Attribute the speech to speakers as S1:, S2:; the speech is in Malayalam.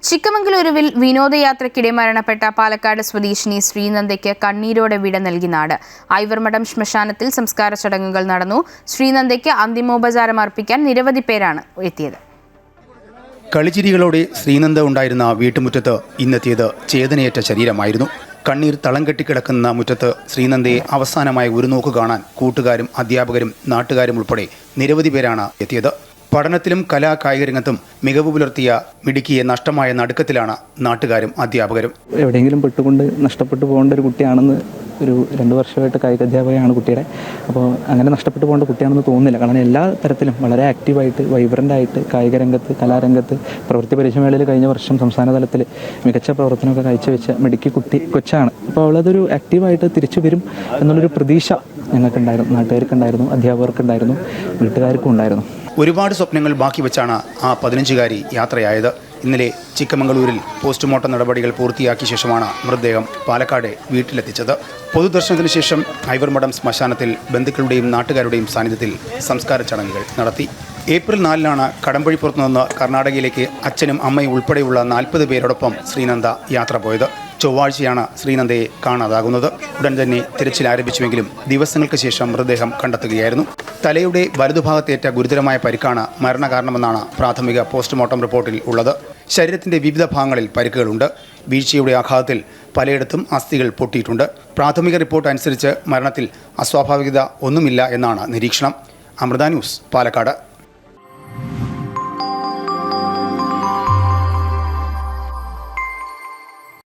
S1: ചിക്കമംഗലൂരുവിൽ വിനോദയാത്രയ്ക്കിടെ മരണപ്പെട്ട പാലക്കാട് സ്വദേശിനി ശ്രീനന്ദയ്ക്ക് കണ്ണീരോടെ വിട നൽകി നാട്. ഐവർമഠം ശ്മശാനത്തിൽ സംസ്കാര ചടങ്ങുകൾ നടന്നു. ശ്രീനന്ദയ്ക്ക് അന്തിമോപചാരം അർപ്പിക്കാൻ നിരവധി പേരാണ് എത്തിയത്.
S2: കളിച്ചിരികളോടെ ശ്രീനന്ദ ഉണ്ടായിരുന്ന വീട്ടുമുറ്റത്ത് ഇന്നെത്തിയത് ചേതനയേറ്റ ശരീരമായിരുന്നു. കണ്ണീർ തളം കെട്ടിക്കിടക്കുന്ന മുറ്റത്ത് ശ്രീനന്ദയെ അവസാനമായി ഒരു നോക്ക് കാണാൻ കൂട്ടുകാരും അധ്യാപകരും നാട്ടുകാരും ഉൾപ്പെടെ നിരവധി പേരാണ് എത്തിയത്. പഠനത്തിലും കായിക രംഗത്തും മികവ് പുലർത്തിയ മിടുക്കിയെ നഷ്ടമായ നടുക്കത്തിലാണ് നാട്ടുകാരും അധ്യാപകരും.
S3: എവിടെയെങ്കിലും പെട്ടുകൊണ്ട് നഷ്ടപ്പെട്ടു പോകേണ്ട ഒരു കുട്ടിയാണെന്ന് ഒരു 2 വർഷമായിട്ട് കായിക അധ്യാപകയാണ് കുട്ടിയുടെ. അപ്പോൾ അങ്ങനെ നഷ്ടപ്പെട്ടു പോകേണ്ട കുട്ടിയാണെന്ന് തോന്നുന്നില്ല. കാരണം എല്ലാ തരത്തിലും വളരെ ആക്റ്റീവായിട്ട് വൈബ്രൻ്റായിട്ട് കായിക രംഗത്ത് കലാരംഗത്ത് പ്രവൃത്തി പരിചയമേളയിൽ കഴിഞ്ഞ വർഷം സംസ്ഥാന തലത്തിൽ മികച്ച പ്രവർത്തനമൊക്കെ കാഴ്ചവെച്ച മിടുക്കി കൊച്ചാണ്. അപ്പോൾ അവളതൊരു ആക്റ്റീവായിട്ട് തിരിച്ചു വരും എന്നുള്ളൊരു പ്രതീക്ഷ ഞങ്ങൾക്കുണ്ടായിരുന്നു, നാട്ടുകാർക്കുണ്ടായിരുന്നു, അധ്യാപകർക്കുണ്ടായിരുന്നു, വീട്ടുകാർക്കും ഉണ്ടായിരുന്നു.
S2: ഒരുപാട് സ്വപ്നങ്ങൾ ബാക്കി വെച്ചാണ് ആ 15-കാരി യാത്രയായത്. ഇന്നലെ ചിക്കമംഗളൂരിൽ പോസ്റ്റ്മോർട്ടം നടപടികൾ പൂർത്തിയാക്കിയ ശേഷമാണ് മൃതദേഹം പാലക്കാട് വീട്ടിലെത്തിച്ചത്. പൊതുദർശനത്തിന് ശേഷം ഐവർമഠം ശ്മശാനത്തിൽ ബന്ധുക്കളുടെയും നാട്ടുകാരുടെയും സാന്നിധ്യത്തിൽ സംസ്കാര ചടങ്ങുകൾ നടത്തി. ഏപ്രിൽ 4-നാണ് കടമ്പഴിപ്പുറത്തു നിന്ന് കർണാടകയിലേക്ക് അച്ഛനും അമ്മയും ഉൾപ്പെടെയുള്ള 40 പേരോടൊപ്പം ശ്രീനന്ദ യാത്ര പോയത്. ചൊവ്വാഴ്ചയാണ് ശ്രീനന്ദയെ കാണാതാകുന്നത്. ഉടൻ തന്നെ തിരച്ചിൽ ആരംഭിച്ചുവെങ്കിലും ദിവസങ്ങൾക്ക് ശേഷം മൃതദേഹം കണ്ടെത്തുകയായിരുന്നു. തലയുടെ വലതുഭാഗത്തേറ്റ ഗുരുതരമായ പരിക്കാണ് മരണകാരണമെന്നാണ് പ്രാഥമിക പോസ്റ്റ്മോർട്ടം റിപ്പോർട്ടിൽ ഉള്ളത്. ശരീരത്തിൻ്റെ വിവിധ ഭാഗങ്ങളിൽ പരിക്കുകളുണ്ട്. വീഴ്ചയുടെ ആഘാതത്തിൽ പലയിടത്തും അസ്ഥികൾ പൊട്ടിയിട്ടുണ്ട്. പ്രാഥമിക റിപ്പോർട്ട് അനുസരിച്ച് മരണത്തിൽ അസ്വാഭാവികത ഒന്നുമില്ല എന്നാണ് നിരീക്ഷണം. അമൃത ന്യൂസ്, പാലക്കാട്.